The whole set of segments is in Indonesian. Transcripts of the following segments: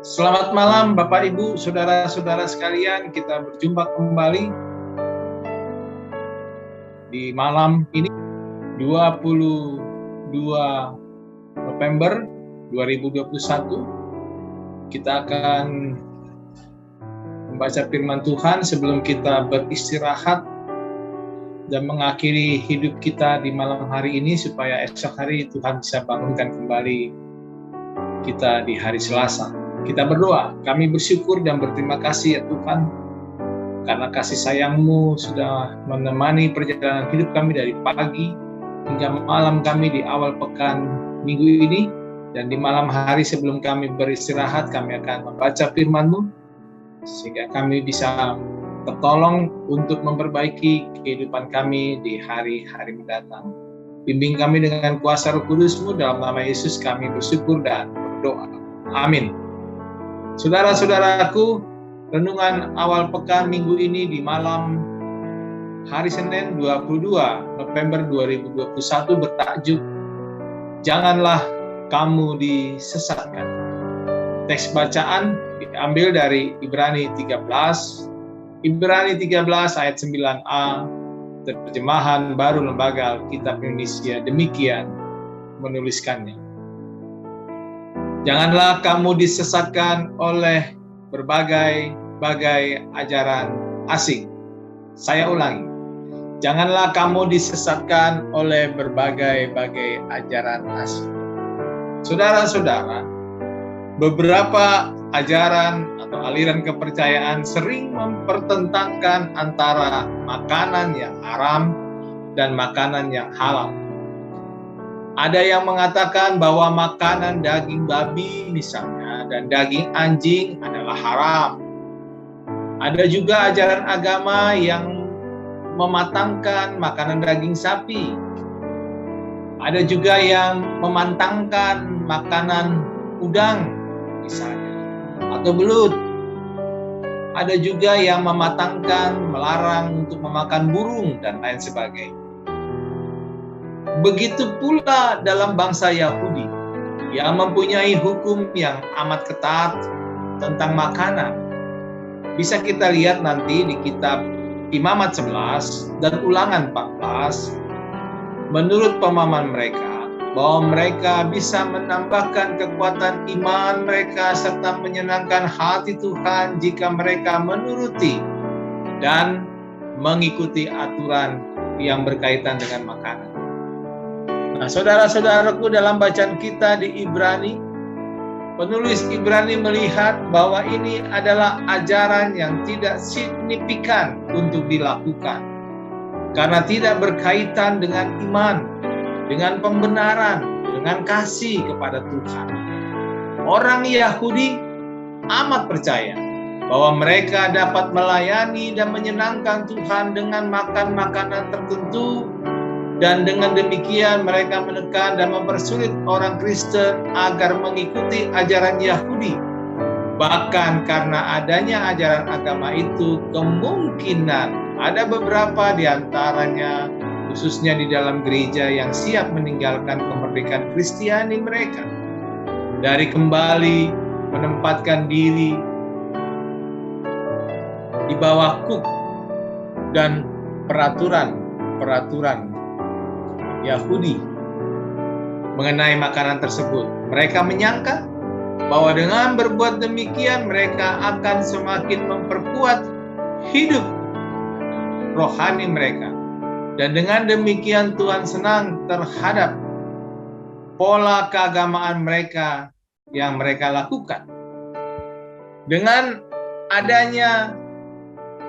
Selamat malam Bapak Ibu, saudara-saudara sekalian, kita berjumpa kembali di malam ini 22 November 2021. Kita akan membaca firman Tuhan sebelum kita beristirahat dan mengakhiri hidup kita di malam hari ini supaya esok hari Tuhan bisa bangunkan kembali kita di hari Selasa. Kita berdoa, kami bersyukur dan berterima kasih ya Tuhan, karena kasih sayang-Mu sudah menemani perjalanan hidup kami dari pagi hingga malam kami di awal pekan minggu ini, dan di malam hari sebelum kami beristirahat, kami akan membaca firman-Mu, sehingga kami bisa tertolong untuk memperbaiki kehidupan kami di hari-hari mendatang. Bimbing kami dengan kuasa Roh Kudus-Mu, dalam nama Yesus kami bersyukur dan berdoa. Amin. Saudara-saudaraku, renungan awal pekan minggu ini di malam hari Senin 22 November 2021 bertajuk Janganlah Kamu Disesatkan. Teks bacaan diambil dari Ibrani 13 ayat 9a, terjemahan baru Lembaga Alkitab Indonesia demikian menuliskannya. Janganlah kamu disesatkan oleh berbagai ajaran asing. Saya ulangi. Janganlah kamu disesatkan oleh berbagai ajaran asing. Saudara-saudara, beberapa ajaran atau aliran kepercayaan sering mempertentangkan antara makanan yang haram dan makanan yang halal. Ada yang mengatakan bahwa makanan daging babi misalnya dan daging anjing adalah haram. Ada juga ajaran agama yang mematangkan makanan daging sapi. Ada juga yang memantangkan makanan udang misalnya atau belut. Ada juga yang mematangkan, melarang untuk memakan burung dan lain sebagainya. Begitu pula dalam bangsa Yahudi yang mempunyai hukum yang amat ketat tentang makanan. Bisa kita lihat nanti di kitab Imamat 11 dan Ulangan 14. Menurut pemahaman mereka, bahwa mereka bisa menambahkan kekuatan iman mereka serta menyenangkan hati Tuhan jika mereka menuruti dan mengikuti aturan yang berkaitan dengan makanan. Nah, saudara-saudaraku, dalam bacaan kita di Ibrani, penulis Ibrani melihat bahwa ini adalah ajaran yang tidak signifikan untuk dilakukan karena tidak berkaitan dengan iman, dengan pembenaran, dengan kasih kepada Tuhan. Orang Yahudi amat percaya bahwa mereka dapat melayani dan menyenangkan Tuhan dengan makan makanan tertentu, dan dengan demikian mereka menekan dan mempersulit orang Kristen agar mengikuti ajaran Yahudi. Bahkan karena adanya ajaran agama itu, kemungkinan ada beberapa di antaranya, khususnya di dalam gereja, yang siap meninggalkan kemerdekaan Kristiani mereka dari kembali menempatkan diri di bawah kuk dan peraturan Yahudi mengenai makanan tersebut. Mereka menyangka bahwa dengan berbuat demikian mereka akan semakin memperkuat hidup rohani mereka. Dan dengan demikian Tuhan senang terhadap pola keagamaan mereka yang mereka lakukan. Dengan adanya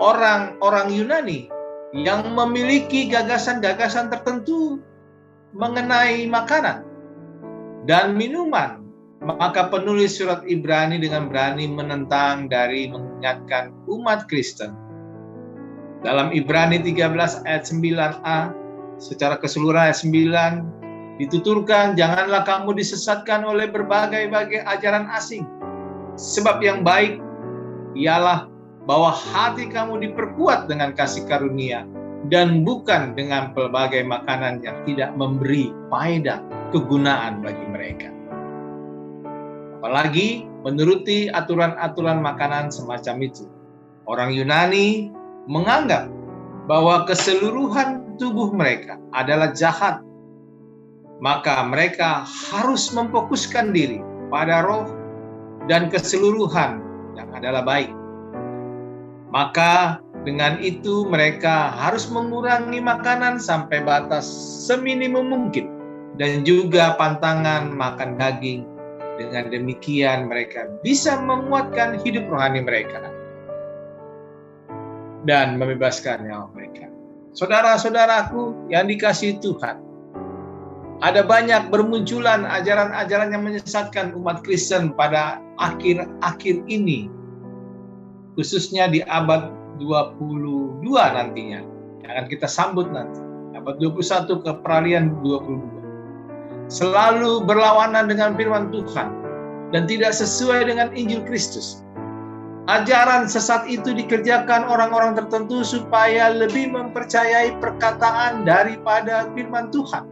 orang-orang Yunani yang memiliki gagasan-gagasan tertentu mengenai makanan dan minuman, maka penulis surat Ibrani dengan berani menentang dari mengingatkan umat Kristen. Dalam Ibrani 13 ayat 9a, secara keseluruhan ayat 9, dituturkan, janganlah kamu disesatkan oleh berbagai ajaran asing. Sebab yang baik ialah bahwa hati kamu diperkuat dengan kasih karunia dan bukan dengan pelbagai makanan yang tidak memberi faedah kegunaan bagi mereka. apalagi menuruti aturan-aturan makanan semacam itu. Orang Yunani menganggap bahwa keseluruhan tubuh mereka adalah jahat, maka mereka harus memfokuskan diri pada roh dan keseluruhan yang adalah baik. Maka dengan itu mereka harus mengurangi makanan sampai batas seminimum mungkin dan juga pantangan makan daging. Dengan demikian mereka bisa menguatkan hidup rohani mereka dan membebaskan nyawa mereka. Saudara-saudaraku yang dikasihi Tuhan, ada banyak bermunculan ajaran-ajaran yang menyesatkan umat Kristen pada akhir-akhir ini, khususnya di abad 22 nantinya, yang akan kita sambut nanti, abad 21 ke peralihan 22. Selalu berlawanan dengan firman Tuhan dan tidak sesuai dengan Injil Kristus. Ajaran sesat itu dikerjakan orang-orang tertentu supaya lebih mempercayai perkataan daripada firman Tuhan.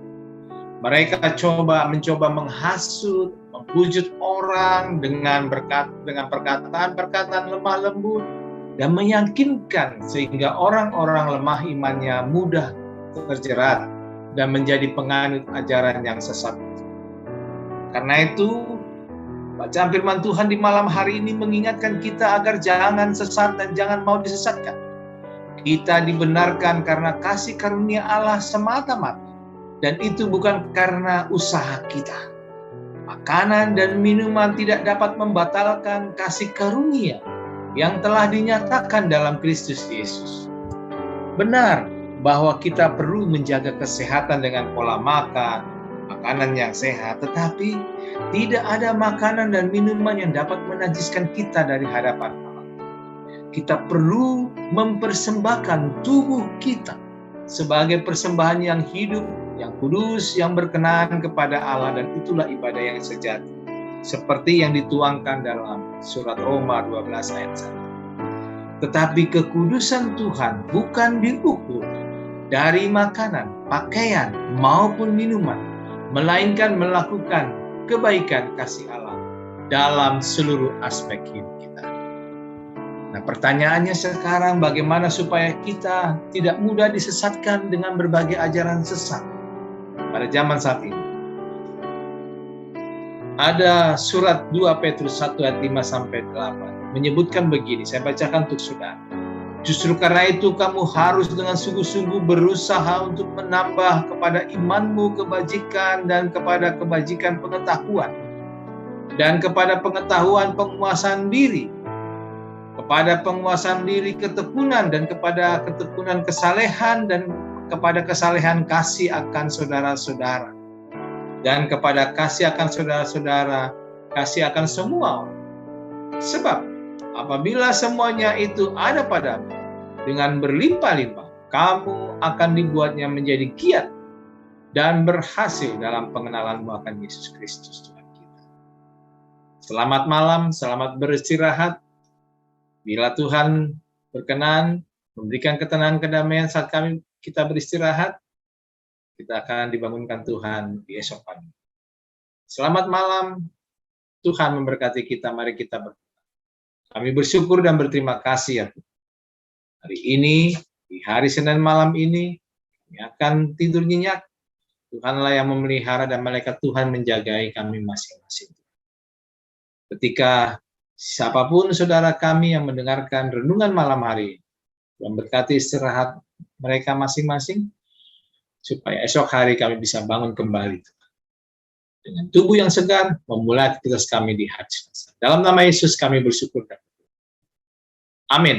Mereka mencoba menghasut, membujuk orang dengan perkataan-perkataan lemah lembut dan meyakinkan sehingga orang-orang lemah imannya mudah terjerat dan menjadi penganut ajaran yang sesat. Karena itu, bacaan firman Tuhan di malam hari ini mengingatkan kita agar jangan sesat dan jangan mau disesatkan. Kita dibenarkan karena kasih karunia Allah semata-mata, dan itu bukan karena usaha kita. Makanan dan minuman tidak dapat membatalkan kasih karunia yang telah dinyatakan dalam Kristus Yesus. Benar bahwa kita perlu menjaga kesehatan dengan pola makan, makanan yang sehat, tetapi tidak ada makanan dan minuman yang dapat menajiskan kita dari hadapan Allah. Kita perlu mempersembahkan tubuh kita sebagai persembahan yang hidup, yang kudus, yang berkenan kepada Allah, dan itulah ibadah yang sejati. Seperti yang dituangkan dalam surat Roma 12 ayat 1. Tetapi kekudusan Tuhan bukan diukur dari makanan, pakaian, maupun minuman, melainkan melakukan kebaikan kasih Allah dalam seluruh aspek hidup kita. Nah, pertanyaannya sekarang, bagaimana supaya kita tidak mudah disesatkan dengan berbagai ajaran sesat pada zaman saat ini? Ada surat 2 Petrus 1 ayat 5-8 menyebutkan begini, saya bacakan untuk saudara. Justru karena itu kamu harus dengan sungguh-sungguh berusaha untuk menambah kepada imanmu kebajikan dan kepada kebajikan pengetahuan dan kepada pengetahuan penguasaan diri, kepada penguasaan diri ketekunan dan kepada ketekunan kesalehan dan kepada kesalehan kasih akan saudara-saudara dan kepada kasih akan saudara-saudara kasih akan semua orang. Sebab apabila semuanya itu ada padamu dengan berlimpah-limpah, kamu akan dibuatnya menjadi giat dan berhasil dalam pengenalanmu akan Yesus Kristus Tuhan kita. Selamat malam, selamat beristirahat. Bila Tuhan berkenan memberikan ketenangan kedamaian saat kita beristirahat, kita akan dibangunkan Tuhan di esok pagi. Selamat malam, Tuhan memberkati kita, mari kita berdoa. Kami bersyukur dan berterima kasih ya Tuhan. Hari ini, di hari Senin malam ini, kami akan tidur nyenyak. Tuhanlah yang memelihara dan malaikat Tuhan menjagai kami masing-masing. Ketika siapapun saudara kami yang mendengarkan renungan malam hari, yang berkati istirahat mereka masing-masing, supaya esok hari kami bisa bangun kembali dengan tubuh yang segar, memulai aktivitas kami di hari Selasa. Dalam nama Yesus kami bersyukur dan berdoa. Amin.